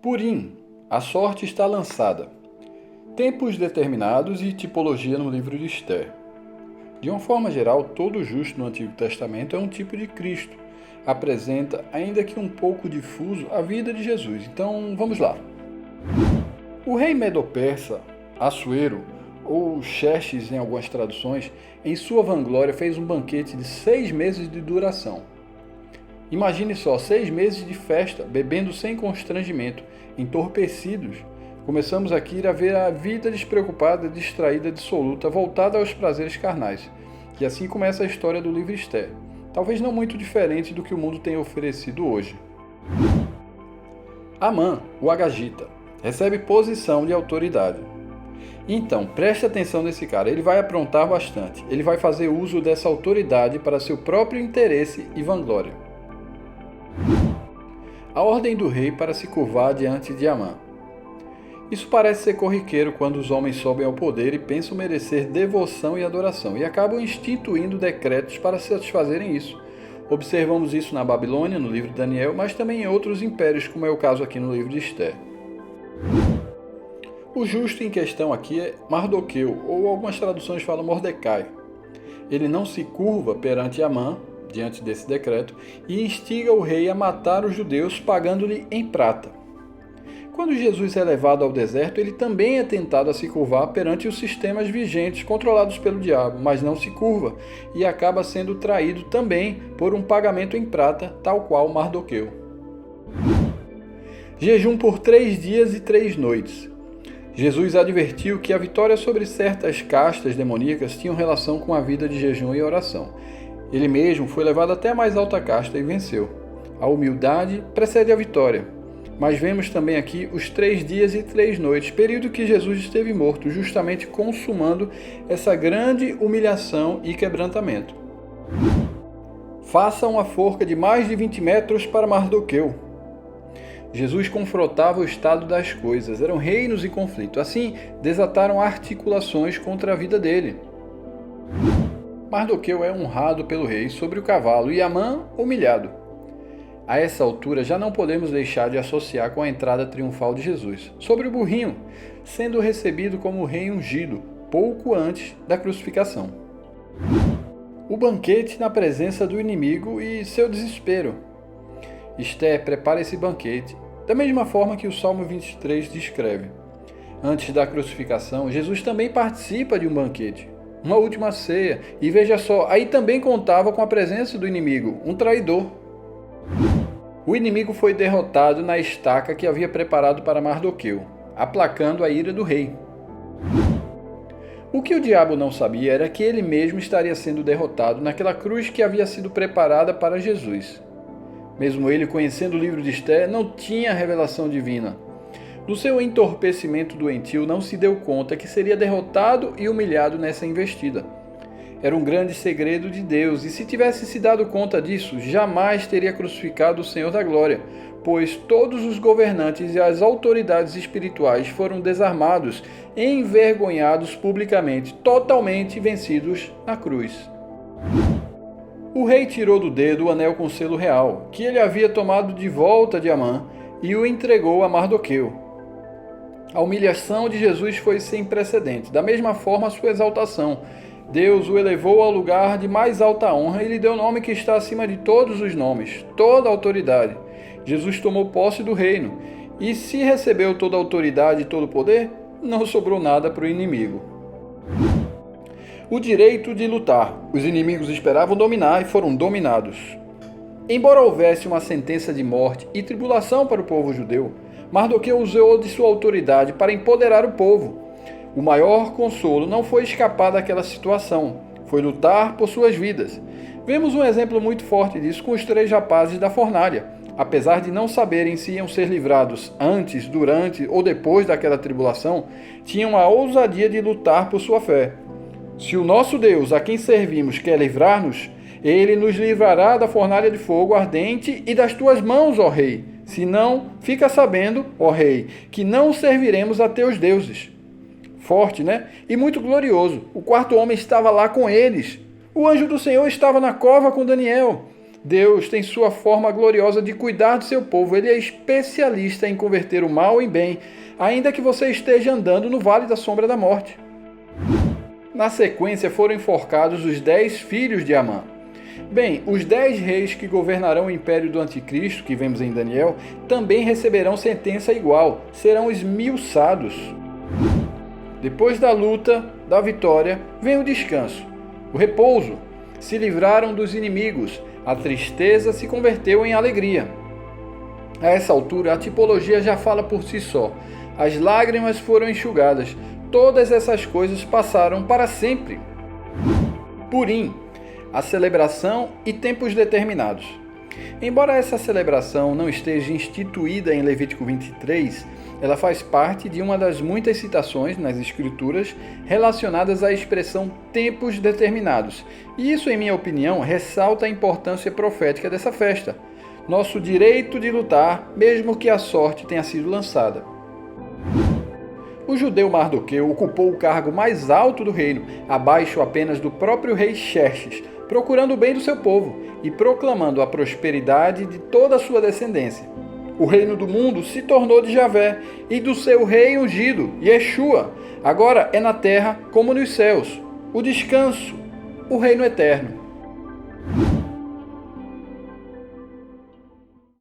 Purim, a sorte está lançada. Tempos determinados e tipologia no livro de Esther. De uma forma geral, todo justo no Antigo Testamento é um tipo de Cristo. Apresenta, ainda que um pouco difuso, a vida de Jesus. Então, vamos lá. O rei Medo-Persa, Assuero, ou Xerxes em algumas traduções, em sua vanglória fez um banquete de 6 meses de duração. Imagine só, 6 meses de festa, bebendo sem constrangimento, entorpecidos. Começamos aqui a ver a vida despreocupada, distraída, dissoluta, voltada aos prazeres carnais. E assim começa a história do livro Esther. Talvez não muito diferente do que o mundo tem oferecido hoje. Amã, o Agagita, recebe posição de autoridade. Então, preste atenção nesse cara, ele vai aprontar bastante. Ele vai fazer uso dessa autoridade para seu próprio interesse e vanglória. A ordem do rei para se curvar diante de Amã. Isso parece ser corriqueiro quando os homens sobem ao poder e pensam merecer devoção e adoração, e acabam instituindo decretos para satisfazerem isso. Observamos isso na Babilônia, no livro de Daniel, mas também em outros impérios, como é o caso aqui no livro de Esther. O justo em questão aqui é Mardoqueu, ou algumas traduções falam Mordecai. Ele não se curva perante Amã, diante desse decreto, e instiga o rei a matar os judeus pagando-lhe em prata. Quando Jesus é levado ao deserto, ele também é tentado a se curvar perante os sistemas vigentes controlados pelo diabo, mas não se curva e acaba sendo traído também por um pagamento em prata, tal qual Mardoqueu. Jejum por 3 dias e 3 noites. Jesus advertiu que a vitória sobre certas castas demoníacas tinha relação com a vida de jejum e oração. Ele mesmo foi levado até a mais alta casta e venceu. A humildade precede a vitória. Mas vemos também aqui os 3 dias e 3 noites, período que Jesus esteve morto, justamente consumando essa grande humilhação e quebrantamento. Faça uma forca de mais de 20 metros para Mardoqueu. Jesus confrontava o estado das coisas, eram reinos em conflito. Assim, desataram articulações contra a vida dele. Mardoqueu é honrado pelo rei sobre o cavalo e Amã humilhado. A essa altura já não podemos deixar de associar com a entrada triunfal de Jesus, sobre o burrinho, sendo recebido como rei ungido, pouco antes da crucificação. O banquete na presença do inimigo e seu desespero. Esther prepara esse banquete, da mesma forma que o Salmo 23 descreve. Antes da crucificação, Jesus também participa de um banquete, uma última ceia, e veja só, aí também contava com a presença do inimigo, um traidor. O inimigo foi derrotado na estaca que havia preparado para Mardoqueu, aplacando a ira do rei. O que o diabo não sabia era que ele mesmo estaria sendo derrotado naquela cruz que havia sido preparada para Jesus. Mesmo ele, conhecendo o livro de Esther, não tinha a revelação divina. No seu entorpecimento doentio, não se deu conta que seria derrotado e humilhado nessa investida. Era um grande segredo de Deus, e se tivesse se dado conta disso, jamais teria crucificado o Senhor da Glória, pois todos os governantes e as autoridades espirituais foram desarmados e envergonhados publicamente, totalmente vencidos na cruz. O rei tirou do dedo o anel com selo real, que ele havia tomado de volta de Amã, e o entregou a Mardoqueu. A humilhação de Jesus foi sem precedentes, da mesma forma a sua exaltação. Deus o elevou ao lugar de mais alta honra e lhe deu o nome que está acima de todos os nomes, toda a autoridade. Jesus tomou posse do reino, e se recebeu toda a autoridade e todo o poder, não sobrou nada para o inimigo. O direito de lutar. Os inimigos esperavam dominar e foram dominados. Embora houvesse uma sentença de morte e tribulação para o povo judeu, Mardoqueu usou de sua autoridade para empoderar o povo. O maior consolo não foi escapar daquela situação, foi lutar por suas vidas. Vemos um exemplo muito forte disso com os 3 rapazes da fornalha. Apesar de não saberem se iam ser livrados antes, durante ou depois daquela tribulação, tinham a ousadia de lutar por sua fé. Se o nosso Deus, a quem servimos, quer livrar-nos, ele nos livrará da fornalha de fogo ardente e das tuas mãos, ó rei. Se não, fica sabendo, ó rei, que não serviremos a teus deuses. Forte, né? E muito glorioso. O 4º homem estava lá com eles. O anjo do Senhor estava na cova com Daniel. Deus tem sua forma gloriosa de cuidar do seu povo. Ele é especialista em converter o mal em bem, ainda que você esteja andando no vale da sombra da morte. Na sequência foram enforcados os 10 filhos de Amã. Bem, os 10 reis que governarão o império do anticristo, que vemos em Daniel, também receberão sentença igual, serão esmiuçados. Depois da luta, da vitória, vem o descanso, o repouso. Se livraram dos inimigos, a tristeza se converteu em alegria. A essa altura, a tipologia já fala por si só. As lágrimas foram enxugadas, todas essas coisas passaram para sempre. Purim, a celebração e tempos determinados. Embora essa celebração não esteja instituída em Levítico 23, ela faz parte de uma das muitas citações nas Escrituras relacionadas à expressão tempos determinados. E isso, em minha opinião, ressalta a importância profética dessa festa. Nosso direito de lutar, mesmo que a sorte tenha sido lançada. O judeu Mardoqueu ocupou o cargo mais alto do reino, abaixo apenas do próprio rei Xerxes, procurando o bem do seu povo e proclamando a prosperidade de toda a sua descendência. O reino do mundo se tornou de Javé e do seu rei ungido, Yeshua. Agora é na terra como nos céus. O descanso, o reino eterno.